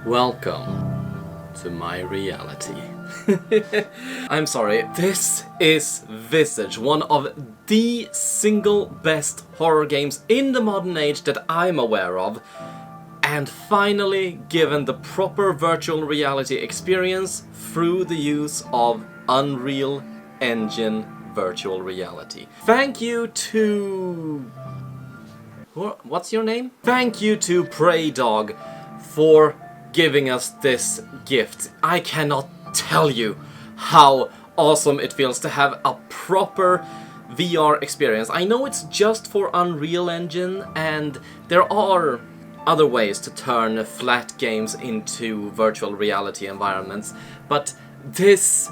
Welcome to my reality. I'm sorry, this is Visage, one of the single best horror games in the modern age that I'm aware of, and finally given the proper virtual reality experience through the use of Unreal Engine virtual reality. Thank you to... what's your name? Thank you to Prey Dog for giving us this gift. I cannot tell you how awesome it feels to have a proper VR experience. I know it's just for Unreal Engine, and there are other ways to turn flat games into virtual reality environments, but this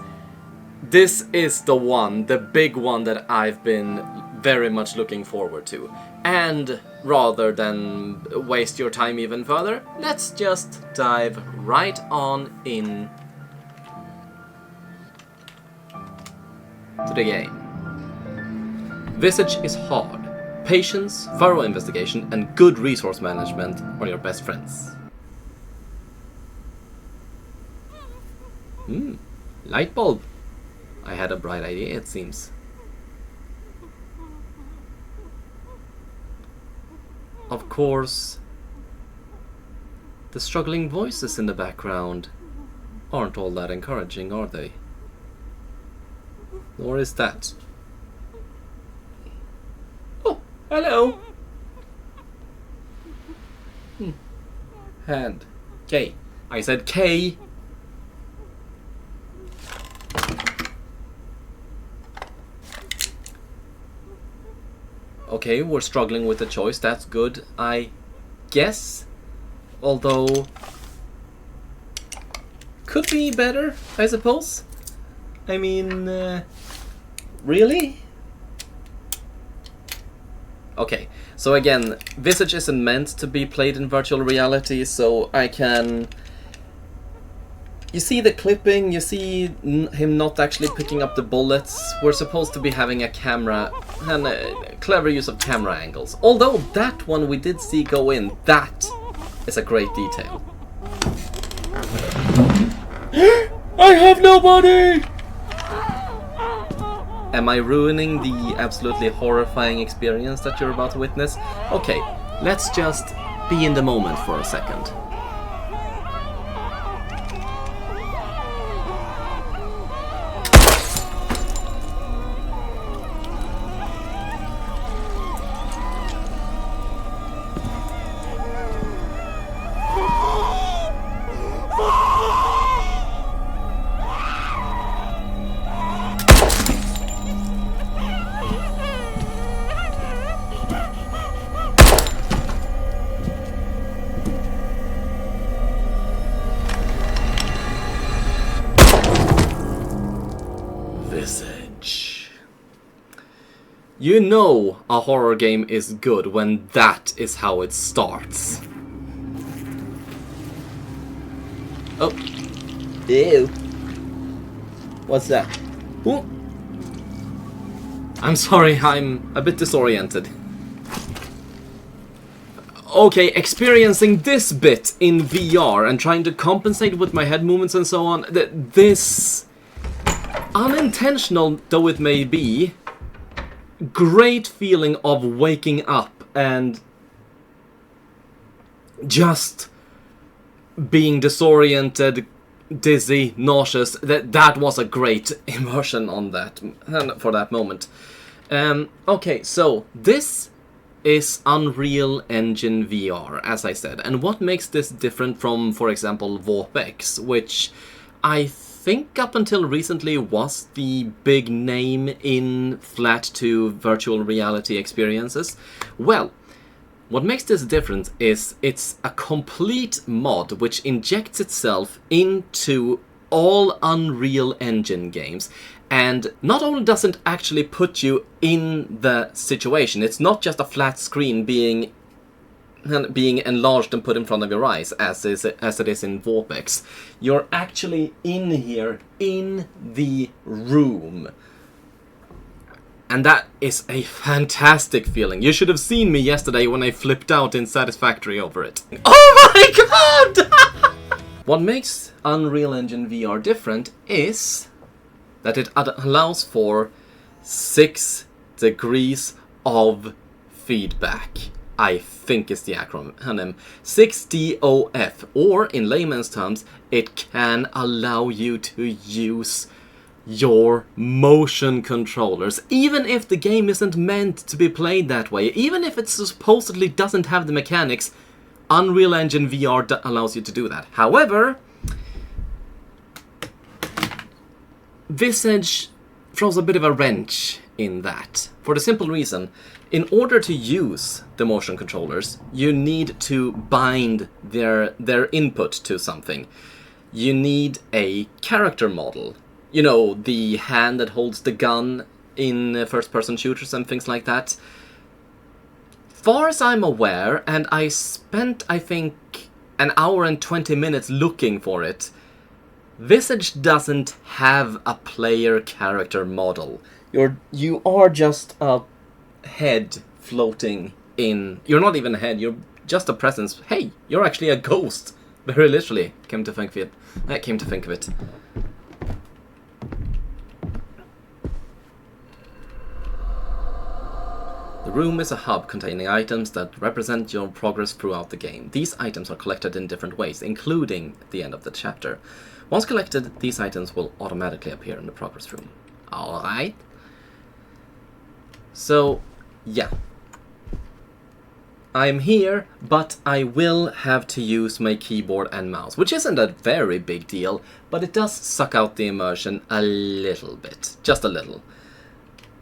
is the one, the big one that I've been very much looking forward to. And rather than waste your time even further, let's just dive right on in to the game. Visage is hard. Patience, thorough investigation, and good resource management are your best friends. Light bulb. I had a bright idea, it seems. Of course, the struggling voices in the background aren't all that encouraging, are they? Nor is that. Oh, hello! Hand. K. I said K! Okay, we're struggling with the choice, that's good, I guess. Although, could be better, I suppose. I mean, really? Okay, so again, Visage isn't meant to be played in virtual reality, so I can... You see the clipping, you see him not actually picking up the bullets. We're supposed to be having a camera, and a clever use of camera angles. Although that one we did see go in, that is a great detail. I have nobody! Am I ruining the absolutely horrifying experience that you're about to witness? Okay, let's just be in the moment for a second. Visage. You know a horror game is good when that is how it starts. Oh. Ew. What's that? Ooh. I'm sorry, I'm a bit disoriented. Okay, experiencing this bit in VR and trying to compensate with my head movements and so on, this... unintentional though it may be, great feeling of waking up and just being disoriented, dizzy, nauseous. That was a great immersion on that, for that moment. Okay, so this is Unreal Engine VR, as I said. And what makes this different from, for example, VorpX, which I think up until recently was the big name in flat to virtual reality experiences? Well, what makes this different is it's a complete mod which injects itself into all Unreal Engine games, and not only does it actually put you in the situation, it's not just a flat screen being enlarged and put in front of your eyes, as it is in VorpX. You're actually in here, in the room. And that is a fantastic feeling. You should have seen me yesterday when I flipped out in Satisfactory over it. Oh my god! What makes Unreal Engine VR different is that it allows for 6 degrees of feedback. I think is the acronym. 6DOF, or in layman's terms, it can allow you to use your motion controllers, even if the game isn't meant to be played that way, even if it supposedly doesn't have the mechanics. Unreal Engine VR allows you to do that. However, Visage throws a bit of a wrench in that, for the simple reason, in order to use the motion controllers, you need to bind their input to something. You need a character model. You know, the hand that holds the gun in first-person shooters and things like that. Far as I'm aware, and I spent, I think, an hour and 20 minutes looking for it, Visage doesn't have a player character model. You are just a head floating in... You're not even a head, you're just a presence. Hey, you're actually a ghost. Very literally, came to think of it. The room is a hub containing items that represent your progress throughout the game. These items are collected in different ways, including the end of the chapter. Once collected, these items will automatically appear in the progress room. Alright. So, yeah. I'm here, but I will have to use my keyboard and mouse, which isn't a very big deal, but it does suck out the immersion a little bit. Just a little.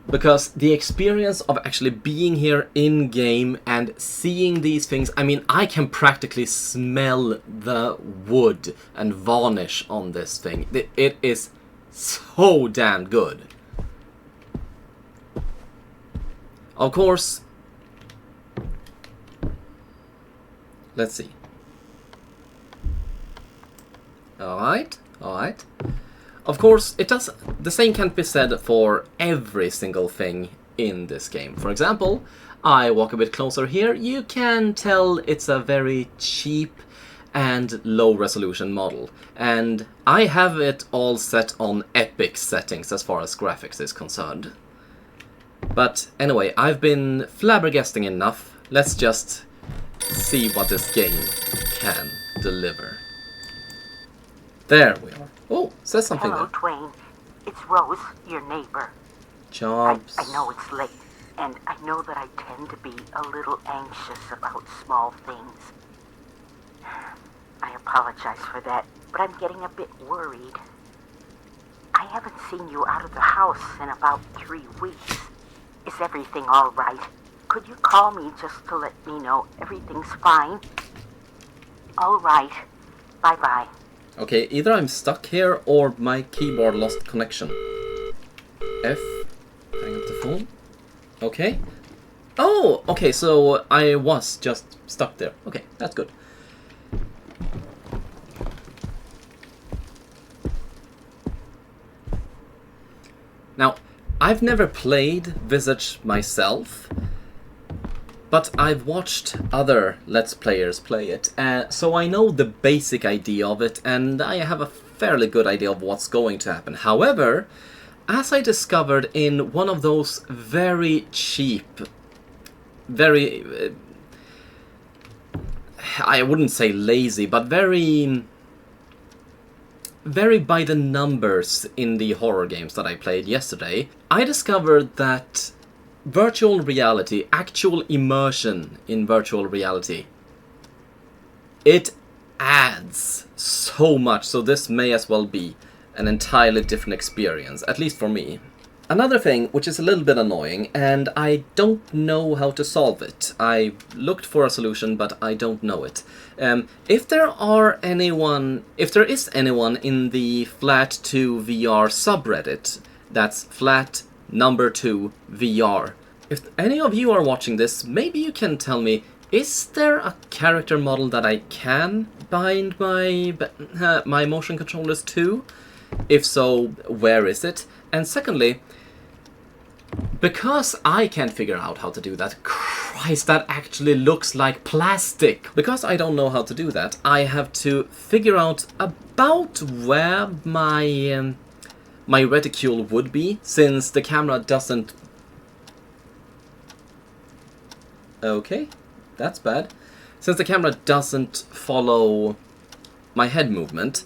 Because the experience of actually being here in-game and seeing these things, I mean, I can practically smell the wood and varnish on this thing. It is so damn good. Of course, let's see. Alright. Of course, the same can't be said for every single thing in this game. For example, I walk a bit closer here, you can tell it's a very cheap and low resolution model. And I have it all set on epic settings as far as graphics is concerned. But anyway, I've been flabbergasting enough. Let's just see what this game can deliver. There we are. Oh, says something Hello, there. Dwayne. It's Rose, your neighbor. Jobs. I know it's late, and I know that I tend to be a little anxious about small things. I apologize for that, but I'm getting a bit worried. I haven't seen you out of the house in about 3 weeks. Is everything all right? Could you call me just to let me know everything's fine? All right. Bye-bye. Okay, either I'm stuck here or my keyboard lost connection. F. Hang up the phone. Okay. Oh, okay, so I was just stuck there. Okay, that's good. Now, I've never played Visage myself, but I've watched other Let's Players play it, so I know the basic idea of it, and I have a fairly good idea of what's going to happen. However, as I discovered in one of those very cheap, very... I wouldn't say lazy, but very by the numbers in the horror games that I played yesterday, I discovered that virtual reality, actual immersion in virtual reality, it adds so much, so this may as well be an entirely different experience, at least for me. Another thing, which is a little bit annoying, and I don't know how to solve it. I looked for a solution, but I don't know it. If there is anyone in the Flat2 VR subreddit, that's Flat2 VR. If any of you are watching this, maybe you can tell me, is there a character model that I can bind my motion controllers to? If so, where is it? And secondly, because I can't figure out how to do that, Christ, that actually looks like plastic! Because I don't know how to do that, I have to figure out about where my my reticule would be, since the camera doesn't... Okay, that's bad. Since the camera doesn't follow my head movement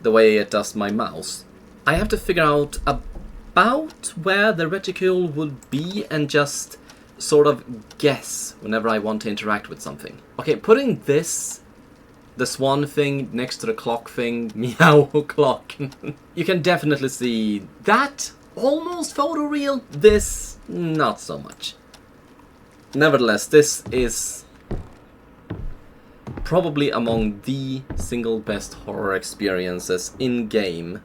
the way it does my mouse, I have to figure out about where the reticule would be and just sort of guess whenever I want to interact with something. Okay, putting this, the swan thing next to the clock thing, meow clock, you can definitely see that almost photoreal, this not so much. Nevertheless, this is probably among the single best horror experiences in-game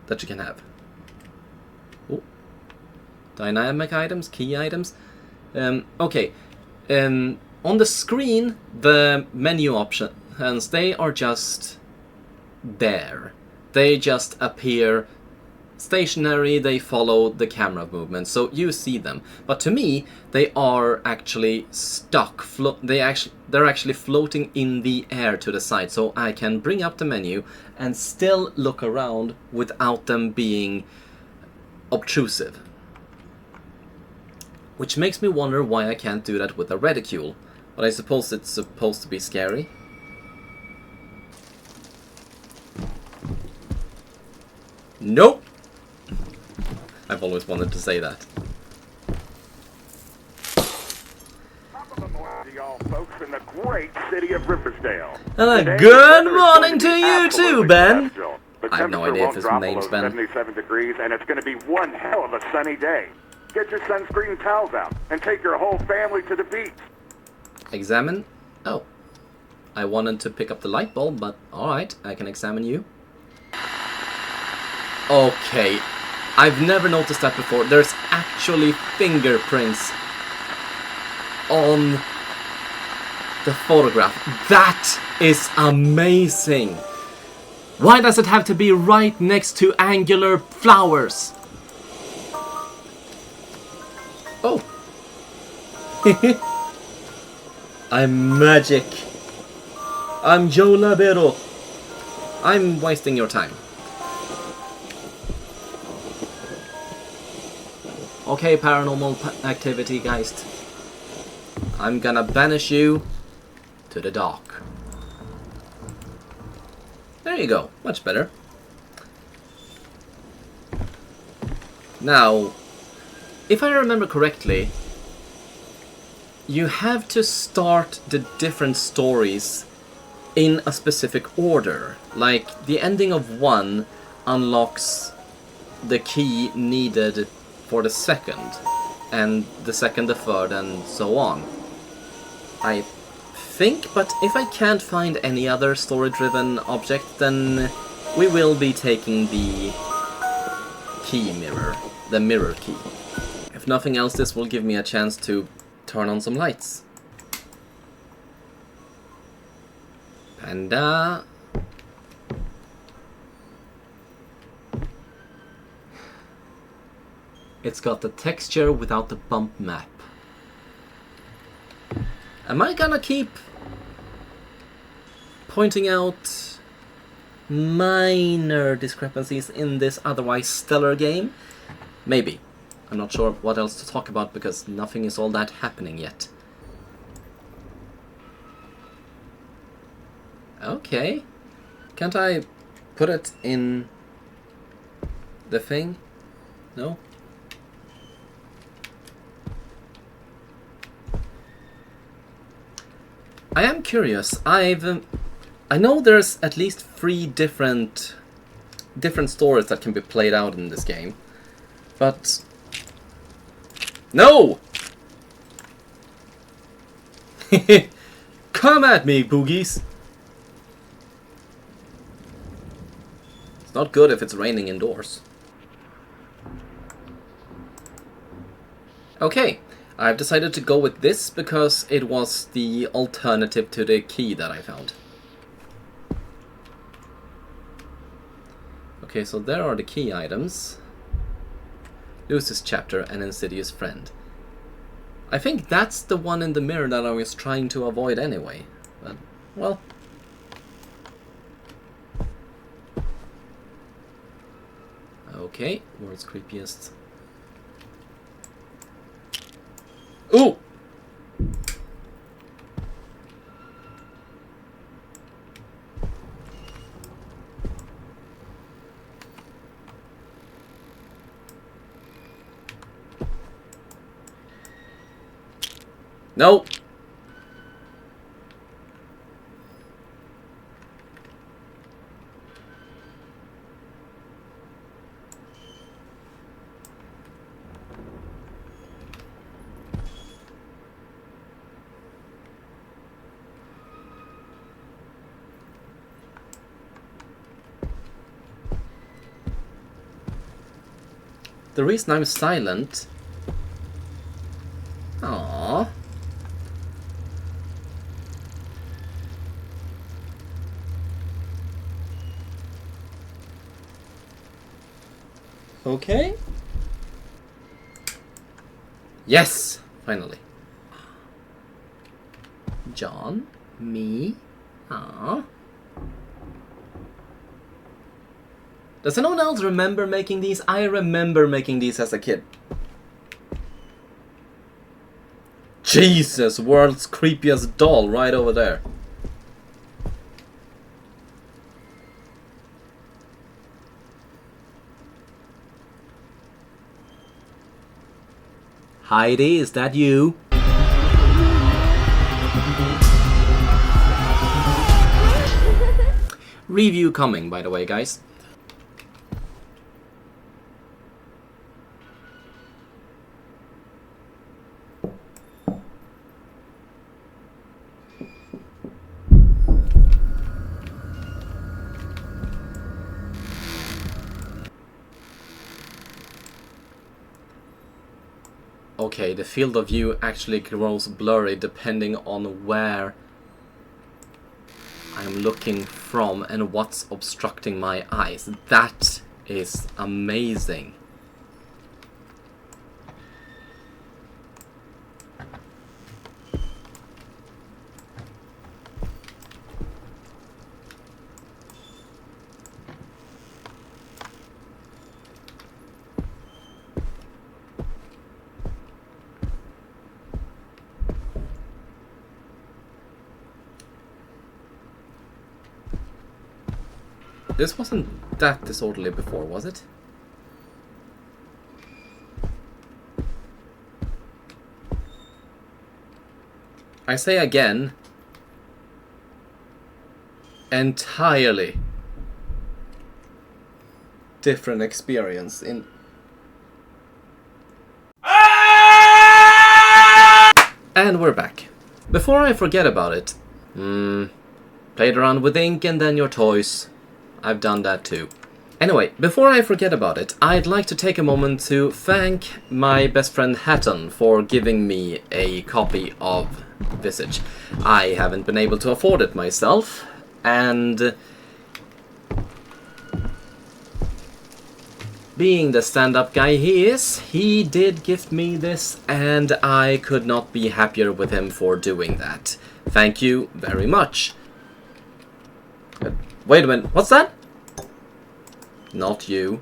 that you can have. Oh. Dynamic items, key items. Okay. On the screen, the menu options, they are just there. They just appear stationary, they follow the camera movement, so you see them. But to me, they are actually stuck. They're actually floating in the air to the side, so I can bring up the menu and still look around without them being obtrusive. Which makes me wonder why I can't do that with a reticule. But I suppose it's supposed to be scary. Nope! I've always wanted to say that. Y'all folks in the great city of Riversdale. Good morning to you too, Ben! I have no idea if his name's Ben. 77 degrees, and it's going to be one hell of a sunny day. Get your sunscreen towels out and take your whole family to the beach. Examine? Oh. I wanted to pick up the light bulb, but alright, I can examine you. Okay. I've never noticed that before. There's actually fingerprints on the photograph. That is amazing! Why does it have to be right next to angular flowers? Oh. I'm magic. I'm Joe Labero. I'm wasting your time. Okay, paranormal activity, Geist. I'm gonna banish you to the dock. There you go. Much better. Now, if I remember correctly, you have to start the different stories in a specific order. Like, the ending of one unlocks the key needed for the second, and the second the third, and so on. I think, but if I can't find any other story-driven object, then we will be taking the key mirror, the mirror key. If nothing else, this will give me a chance to turn on some lights. Panda. It's got the texture without the bump map. Am I gonna keep pointing out minor discrepancies in this otherwise stellar game? Maybe. I'm not sure what else to talk about because nothing is all that happening yet. Okay. Can't I put it in the thing? No? I am curious. I know there's at least 3 different stories that can be played out in this game, but no! Come at me, boogies! It's not good if it's raining indoors. Okay. I've decided to go with this because it was the alternative to the key that I found. Okay, so there are the key items. Lucy's chapter and Insidious Friend. I think that's the one in the mirror that I was trying to avoid anyway. But, well. Okay, world's creepiest. Ooh! No! The reason I'm silent... Aww. Okay. Yes! Finally. John? Me? Aww. Does anyone else remember making these? I remember making these as a kid. Jesus, world's creepiest doll right over there. Heidi, is that you? Review coming, by the way, guys. Okay, the field of view actually grows blurry depending on where I'm looking from and what's obstructing my eyes. That is amazing. This wasn't that disorderly before, was it? I say again, entirely different experience in... And we're back. Before I forget about it, played around with ink and then your toys. I've done that too. Anyway, before I forget about it, I'd like to take a moment to thank my best friend Hatton for giving me a copy of Visage. I haven't been able to afford it myself, and being the stand-up guy he is, he did gift me this, and I could not be happier with him for doing that. Thank you very much. Wait a minute, what's that? Not you.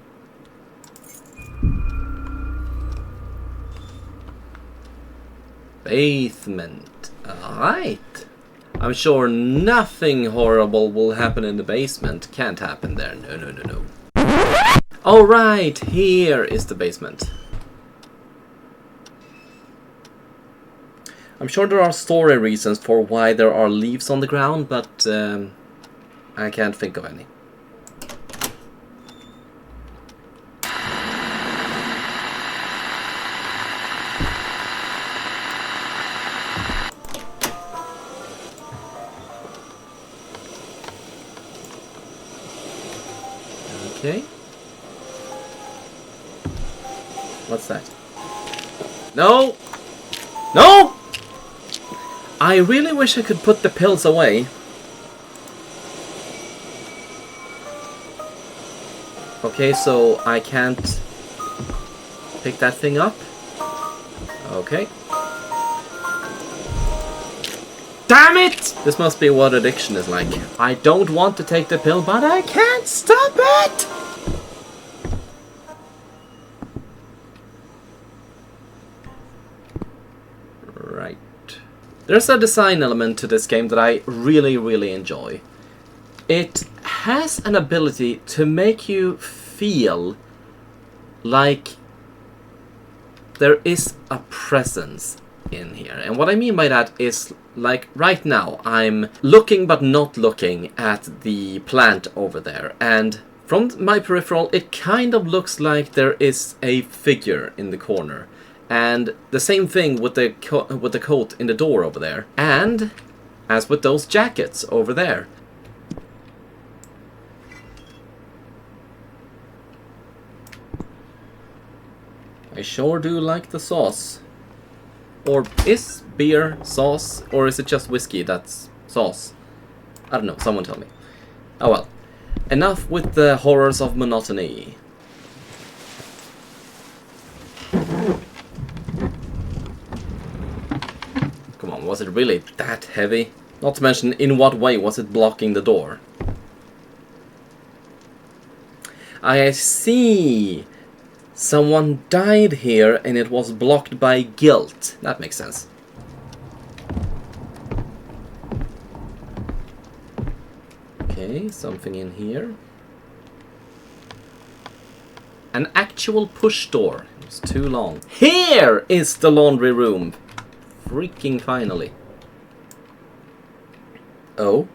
Basement. Alright. I'm sure nothing horrible will happen in the basement. Can't happen there. No, no, no, no. Alright, here is the basement. I'm sure there are story reasons for why there are leaves on the ground, but I can't think of any. Okay. What's that? No! No! I really wish I could put the pills away. Okay, so I can't pick that thing up. Okay. Damn it! This must be what addiction is like. I don't want to take the pill, but I can't stop it! Right. There's a design element to this game that I really, really enjoy. It has an ability to make you feel like there is a presence in here. And what I mean by that is, like, right now I'm looking but not looking at the plant over there, and from my peripheral it kind of looks like there is a figure in the corner. And the same thing with the coat in the door over there, and as with those jackets over there. I sure do like the sauce. Or is beer sauce, or is it just whiskey that's sauce? I don't know, someone tell me. Oh well. Enough with the horrors of monotony. Come on, was it really that heavy? Not to mention, in what way was it blocking the door? I see! Someone died here and it was blocked by guilt. That makes sense. Okay, something in here. An actual push door. It's too long. Here is the laundry room. Freaking finally. Oh.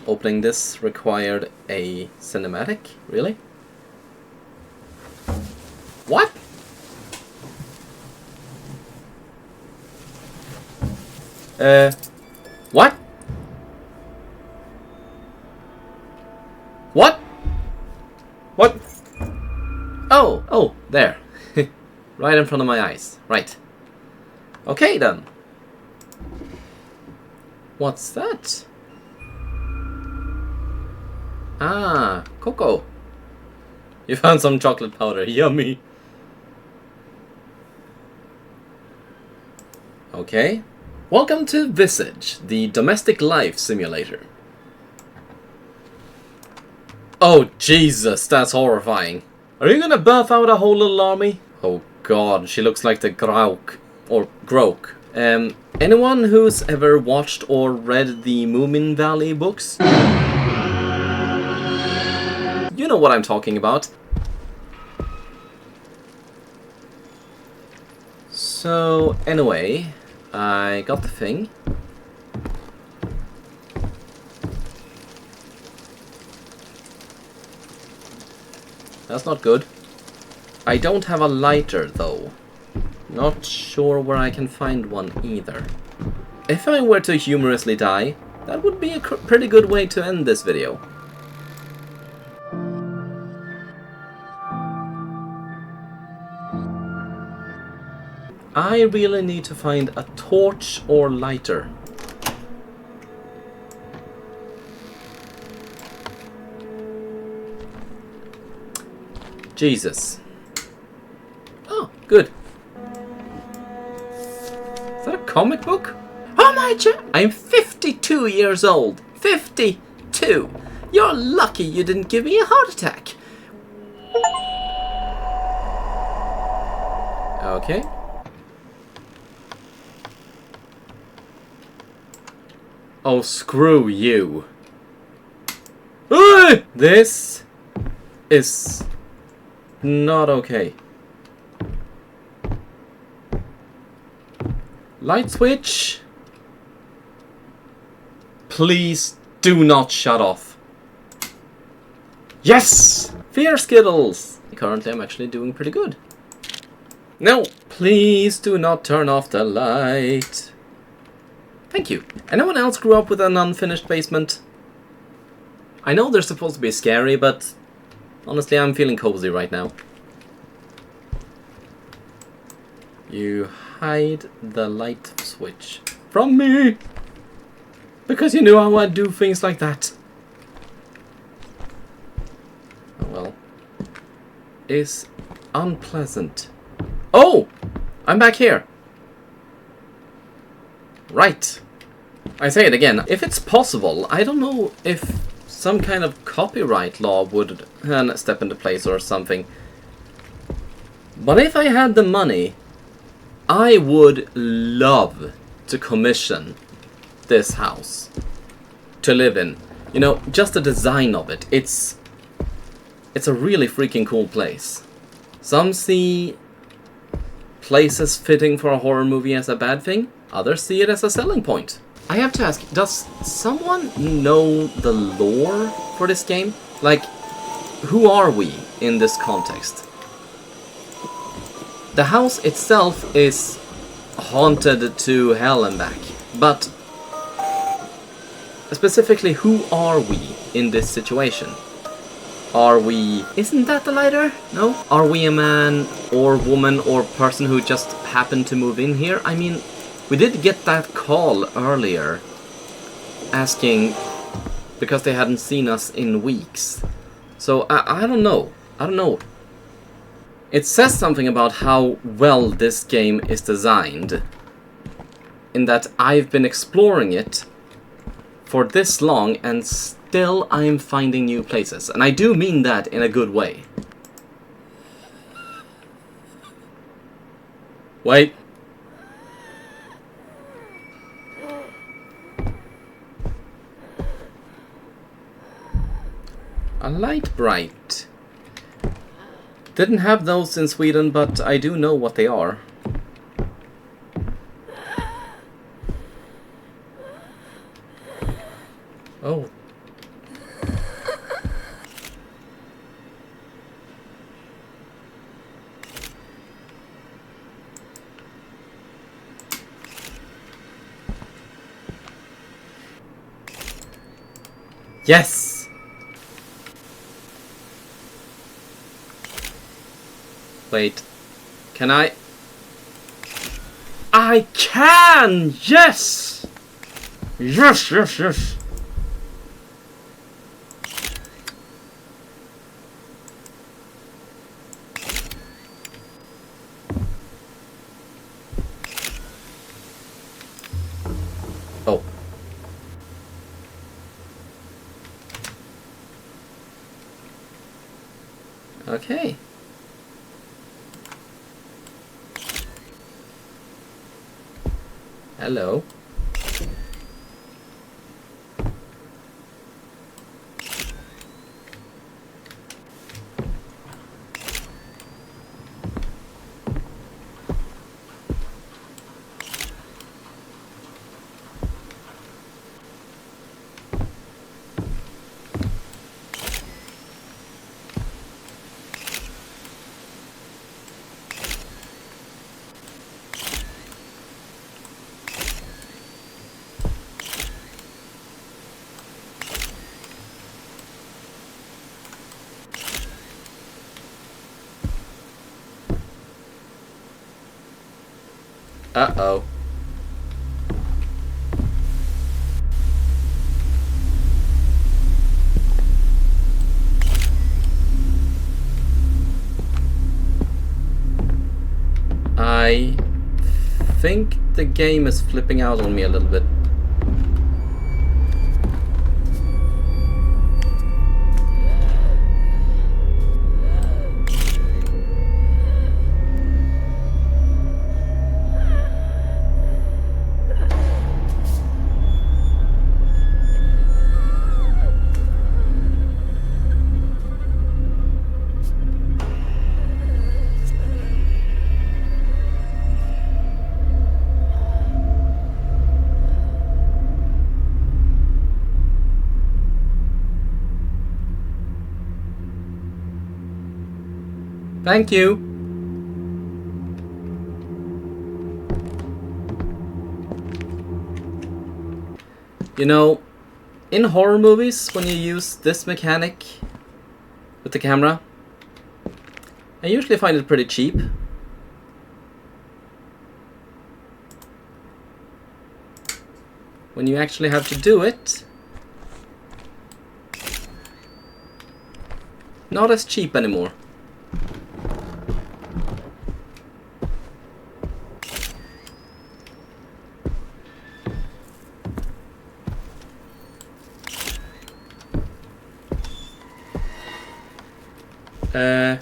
Opening this required a cinematic? Really? What? What? What? What? Oh, there. Right in front of my eyes. Right. Okay, then. What's that? Ah, cocoa. You found some chocolate powder. Yummy. Okay. Welcome to Visage, the domestic life simulator. Oh, Jesus, that's horrifying. Are you gonna birth out a whole little army? Oh god, she looks like the Grauk. Or Groak. Anyone who's ever watched or read the Moomin Valley books? You know what I'm talking about. So, anyway, I got the thing. That's not good. I don't have a lighter, though. Not sure where I can find one either. If I were to humorously die, that would be a pretty good way to end this video. I really need to find a torch or lighter. Jesus. Oh, good. Is that a comic book? Oh my I'm 52 years old. 52. You're lucky you didn't give me a heart attack. Okay. Oh, screw you. This is not okay. Light switch. Please do not shut off. Yes! Fear Skittles! Currently I'm actually doing pretty good. No! Please do not turn off the light. Thank you. Anyone else grew up with an unfinished basement? I know they're supposed to be scary, but honestly I'm feeling cozy right now. You hide the light switch from me! Because you knew how I'd do things like that. Oh well. Is unpleasant. Oh! I'm back here. Right. I say it again. If it's possible, I don't know if some kind of copyright law would step into place or something. But if I had the money, I would love to commission this house to live in. You know, just the design of it. It's a really freaking cool place. Some see places fitting for a horror movie as a bad thing. Others see it as a selling point. I have to ask, does someone know the lore for this game? Like, who are we in this context? The house itself is haunted to hell and back, but specifically, who are we in this situation? Are we... Isn't that the lighter? No? Are we a man or woman or person who just happened to move in here? I mean, we did get that call earlier asking because they hadn't seen us in weeks. So, I don't know. I don't know. It says something about how well this game is designed, in that I've been exploring it for this long and still I'm finding new places. And I do mean that in a good way. Wait. A light bright. Didn't have those in Sweden, but I do know what they are. Oh. Yes! Wait. Can I? I can! Yes! Yes, yes, yes! Oh. Okay. Hello. Uh-oh. I think the game is flipping out on me a little bit. Thank you. You know, in horror movies, when you use this mechanic with the camera, I usually find it pretty cheap. When you actually have to do it, not as cheap anymore. Huh?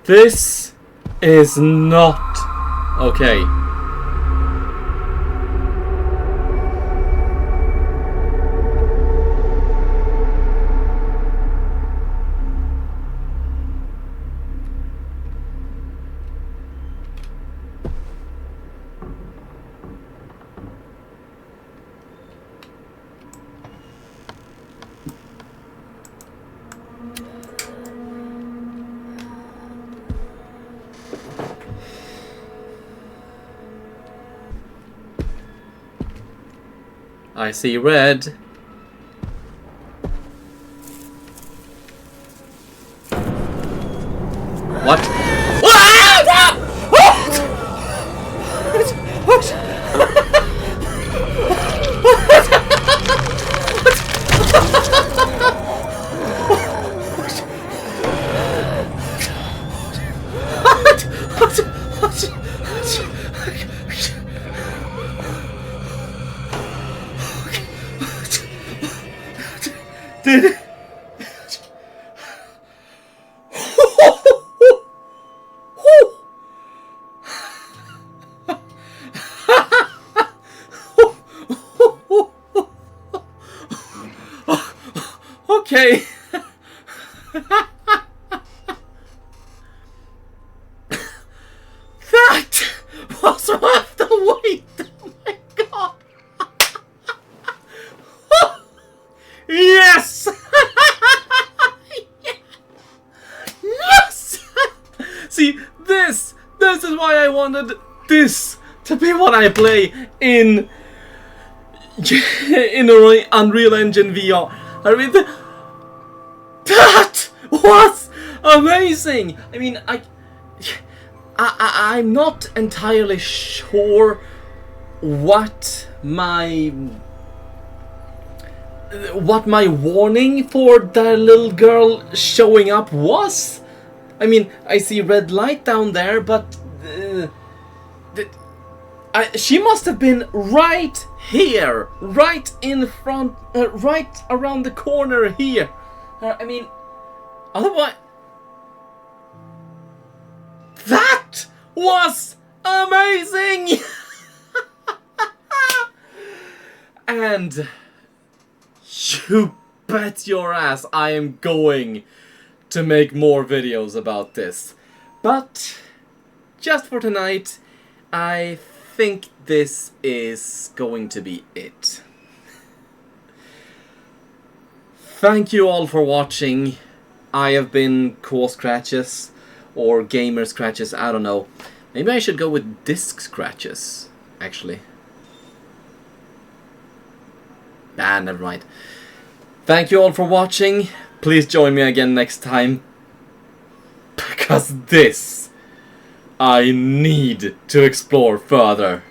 This is not okay. I see red. What? Did okay. That was worth the wait. Oh my god. Yes! Yes! See, this is why I wanted this to be what I play in Unreal Engine VR. I mean, that was amazing! I mean, I'm not entirely sure what my warning for that little girl showing up was. I mean, I see red light down there, but she must have been right here, right in front, right around the corner here. I mean, otherwise, that was amazing. And you bet your ass I am going to make more videos about this. But just for tonight, I think this is going to be it. Thank you all for watching. I have been Core Scratches or Gamer Scratches, I don't know. Maybe I should go with Disc Scratches, actually. Ah, never mind. Thank you all for watching. Please join me again next time. Because this I need to explore further.